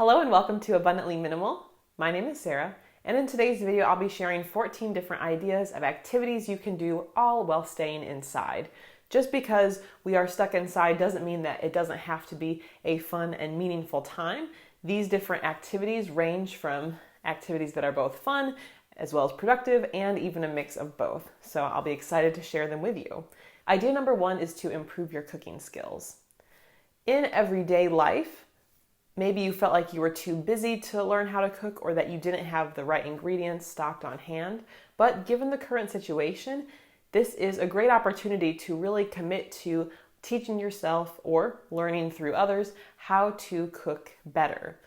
Hello and welcome to Abundantly Minimal. My name is Sarah, and in today's video I'll be sharing 14 different ideas of activities you can do all while staying inside. Just because we are stuck inside doesn't mean that it doesn't have to be a fun and meaningful time. These different activities range from activities that are both fun as well as productive and even a mix of both. So I'll be excited to share them with you. Idea number one is to improve your cooking skills. In everyday life, maybe you felt like you were too busy to learn how to cook or that you didn't have the right ingredients stocked on hand. But given the current situation, this is a great opportunity to really commit to teaching yourself or learning through others how to cook better.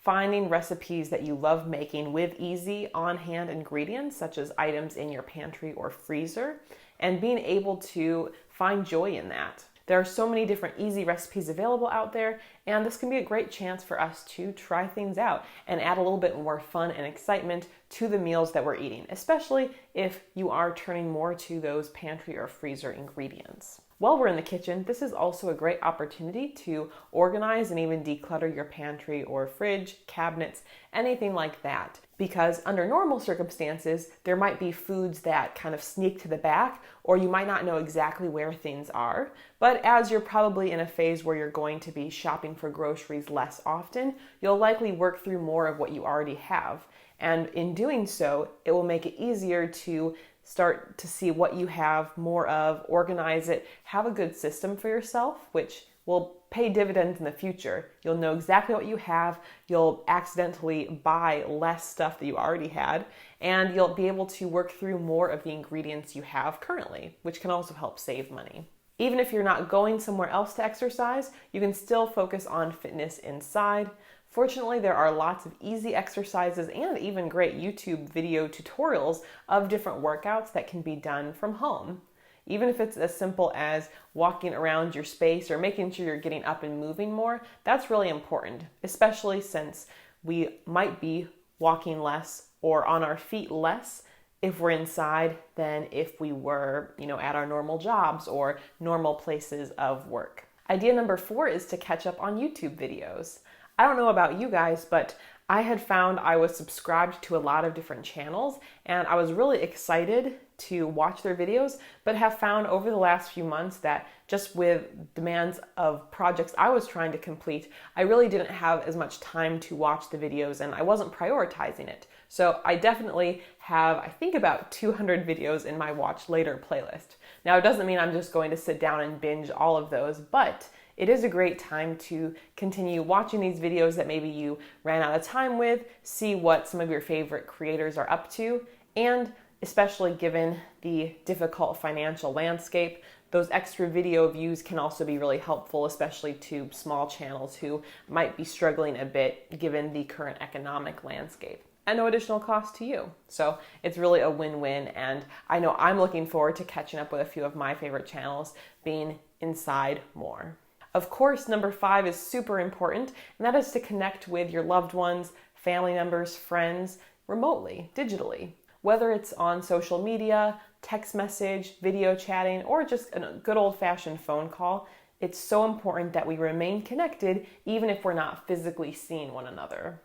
Finding recipes that you love making with easy on-hand ingredients, such as items in your pantry or freezer, and being able to find joy in that. There are so many different easy recipes available out there, and this can be a great chance for us to try things out and add a little bit more fun and excitement to the meals that we're eating, especially if you are turning more to those pantry or freezer ingredients. While we're in the kitchen, this is also a great opportunity to organize and even declutter your pantry or fridge, cabinets, anything like that. Because under normal circumstances, there might be foods that kind of sneak to the back, or you might not know exactly where things are. But as you're probably in a phase where you're going to be shopping for groceries less often, you'll likely work through more of what you already have. And in doing so, it will make it easier to start to see what you have more of, organize it, have a good system for yourself, which will pay dividends in the future. You'll know exactly what you have, you'll accidentally buy less stuff that you already had, and you'll be able to work through more of the ingredients you have currently, which can also help save money. Even if you're not going somewhere else to exercise, you can still focus on fitness inside. Fortunately, there are lots of easy exercises and even great YouTube video tutorials of different workouts that can be done from home. Even if it's as simple as walking around your space or making sure you're getting up and moving more, that's really important, especially since we might be walking less or on our feet less if we're inside than if we were, at our normal jobs or normal places of work. Idea number 4 is to catch up on YouTube videos. I don't know about you guys, but I had found I was subscribed to a lot of different channels and I was really excited to watch their videos, but have found over the last few months that just with demands of projects I was trying to complete, I really didn't have as much time to watch the videos and I wasn't prioritizing it. So I definitely have, I think, about 200 videos in my watch later playlist. Now, it doesn't mean I'm just going to sit down and binge all of those, but it is a great time to continue watching these videos that maybe you ran out of time with, see what some of your favorite creators are up to, and especially given the difficult financial landscape, those extra video views can also be really helpful, especially to small channels who might be struggling a bit given the current economic landscape. At no additional cost to you. So it's really a win-win, and I know I'm looking forward to catching up with a few of my favorite channels being inside more. Of course, number 5 is super important, and that is to connect with your loved ones, family members, friends, remotely, digitally. Whether it's on social media, text message, video chatting, or just a good old-fashioned phone call, it's so important that we remain connected even if we're not physically seeing one another.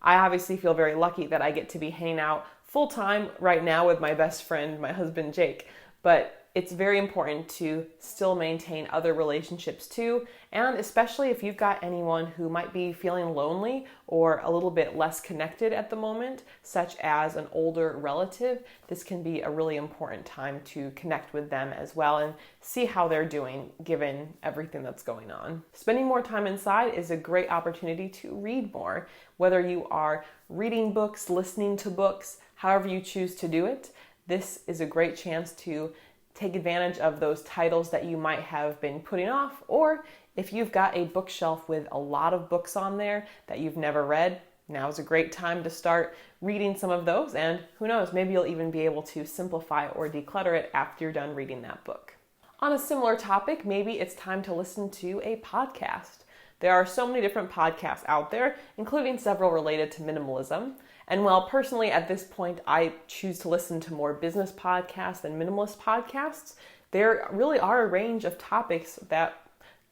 I obviously feel very lucky that I get to be hanging out full-time right now with my best friend, my husband Jake, but it's very important to still maintain other relationships too, and especially if you've got anyone who might be feeling lonely or a little bit less connected at the moment, such as an older relative, this can be a really important time to connect with them as well and see how they're doing given everything that's going on. Spending more time inside is a great opportunity to read more, whether you are reading books, listening to books, however you choose to do it. This is a great chance to take advantage of those titles that you might have been putting off, or if you've got a bookshelf with a lot of books on there that you've never read, now is a great time to start reading some of those, and who knows, maybe you'll even be able to simplify or declutter it after you're done reading that book. On a similar topic, maybe it's time to listen to a podcast. There are so many different podcasts out there, including several related to minimalism. And while personally at this point I choose to listen to more business podcasts than minimalist podcasts, there really are a range of topics that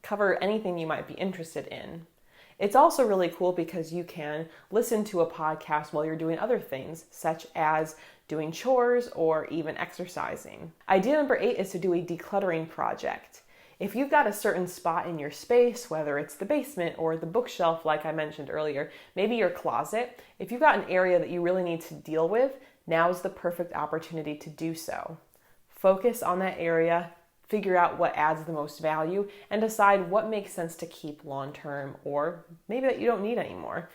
cover anything you might be interested in. It's also really cool because you can listen to a podcast while you're doing other things, such as doing chores or even exercising. Idea number 8 is to do a decluttering project. If you've got a certain spot in your space, whether it's the basement or the bookshelf like I mentioned earlier, maybe your closet, if you've got an area that you really need to deal with, now's the perfect opportunity to do so. Focus on that area, figure out what adds the most value, and decide what makes sense to keep long term or maybe that you don't need anymore.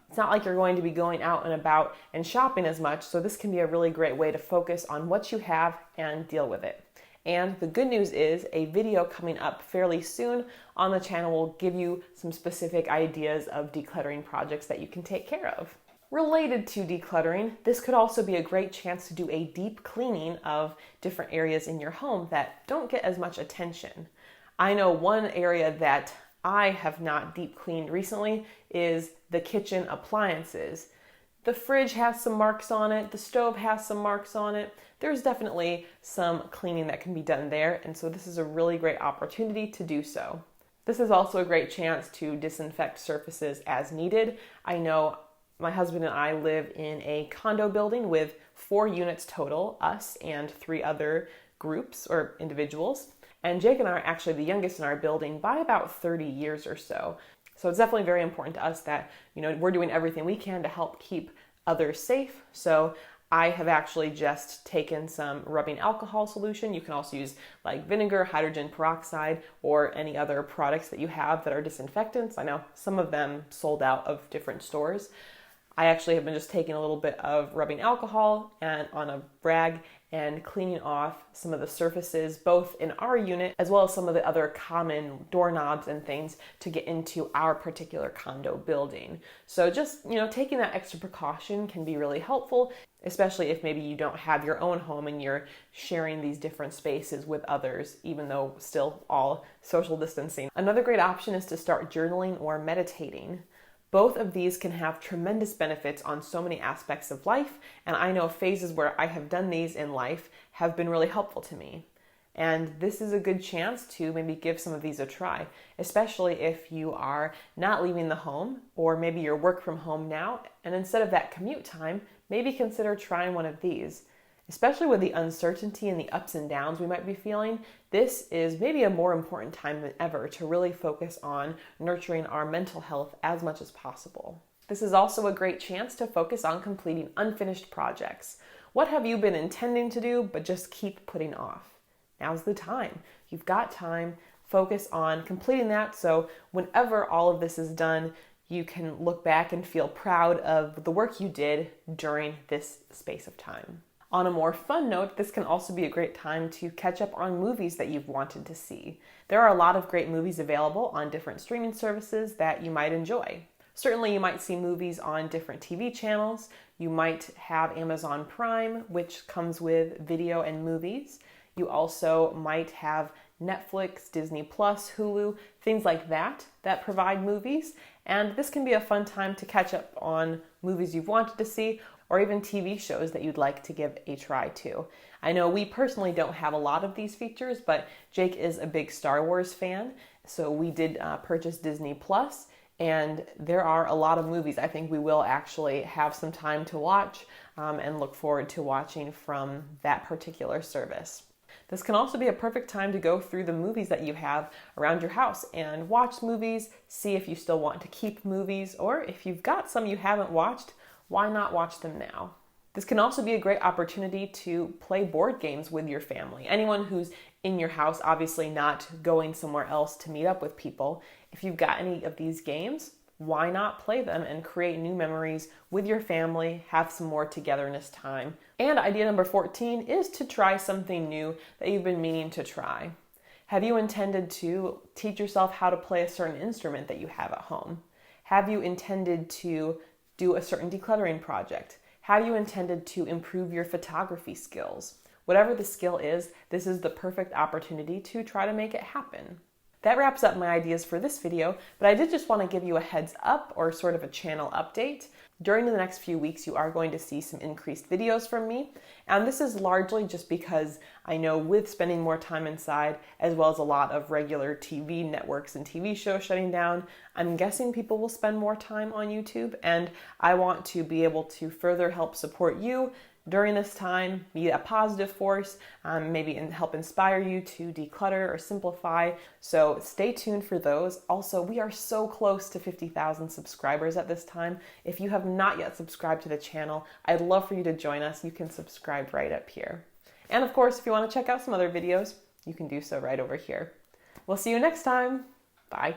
It's not like you're going to be going out and about and shopping as much, so this can be a really great way to focus on what you have and deal with it. And the good news is a video coming up fairly soon on the channel will give you some specific ideas of decluttering projects that you can take care of. Related to decluttering, this could also be a great chance to do a deep cleaning of different areas in your home that don't get as much attention. I know one area that I have not deep cleaned recently is the kitchen appliances. The fridge has some marks on it, the stove has some marks on it. There's definitely some cleaning that can be done there, and so this is a really great opportunity to do so. This is also a great chance to disinfect surfaces as needed. I know my husband and I live in a condo building with 4 units total, us and 3 other groups or individuals. And Jake and I are actually the youngest in our building by about 30 years or so. So it's definitely very important to us that, we're doing everything we can to help keep others safe. So I have actually just taken some rubbing alcohol solution. You can also use like vinegar, hydrogen peroxide, or any other products that you have that are disinfectants. I know some of them sold out of different stores. I actually have been just taking a little bit of rubbing alcohol and on a rag and cleaning off some of the surfaces, both in our unit as well as some of the other common doorknobs and things to get into our particular condo building. So just, taking that extra precaution can be really helpful, especially if maybe you don't have your own home and you're sharing these different spaces with others, even though still all social distancing. Another great option is to start journaling or meditating. Both of these can have tremendous benefits on so many aspects of life, and I know phases where I have done these in life have been really helpful to me. And this is a good chance to maybe give some of these a try, especially if you are not leaving the home, or maybe you're work from home now, and instead of that commute time, maybe consider trying one of these. Especially with the uncertainty and the ups and downs we might be feeling, this is maybe a more important time than ever to really focus on nurturing our mental health as much as possible. This is also a great chance to focus on completing unfinished projects. What have you been intending to do but just keep putting off? Now's the time. You've got time. Focus on completing that so whenever all of this is done, you can look back and feel proud of the work you did during this space of time. On a more fun note, this can also be a great time to catch up on movies that you've wanted to see. There are a lot of great movies available on different streaming services that you might enjoy. Certainly you might see movies on different TV channels. You might have Amazon Prime, which comes with video and movies. You also might have Netflix, Disney Plus, Hulu, things like that provide movies. And this can be a fun time to catch up on movies you've wanted to see, or even TV shows that you'd like to give a try to. I know we personally don't have a lot of these features, but Jake is a big Star Wars fan, so we did purchase Disney Plus, and there are a lot of movies I think we will actually have some time to watch and look forward to watching from that particular service. This can also be a perfect time to go through the movies that you have around your house and watch movies, see if you still want to keep movies, or if you've got some you haven't watched, why not watch them now? This can also be a great opportunity to play board games with your family. Anyone who's in your house, obviously not going somewhere else to meet up with people. If you've got any of these games, why not play them and create new memories with your family, have some more togetherness time. And idea number 14 is to try something new that you've been meaning to try. Have you intended to teach yourself how to play a certain instrument that you have at home? Have you intended to do a certain decluttering project? Have you intended to improve your photography skills? Whatever the skill is, this is the perfect opportunity to try to make it happen. That wraps up my ideas for this video, but I did just want to give you a heads up or sort of a channel update. During the next few weeks, you are going to see some increased videos from me, and this is largely just because I know with spending more time inside, as well as a lot of regular TV networks and TV shows shutting down, I'm guessing people will spend more time on YouTube, and I want to be able to further help support you during this time, be a positive force, maybe help inspire you to declutter or simplify. So stay tuned for those. Also, we are so close to 50,000 subscribers at this time. If you have not yet subscribed to the channel, I'd love for you to join us. You can subscribe right up here. And of course, if you want to check out some other videos, you can do so right over here. We'll see you next time. Bye.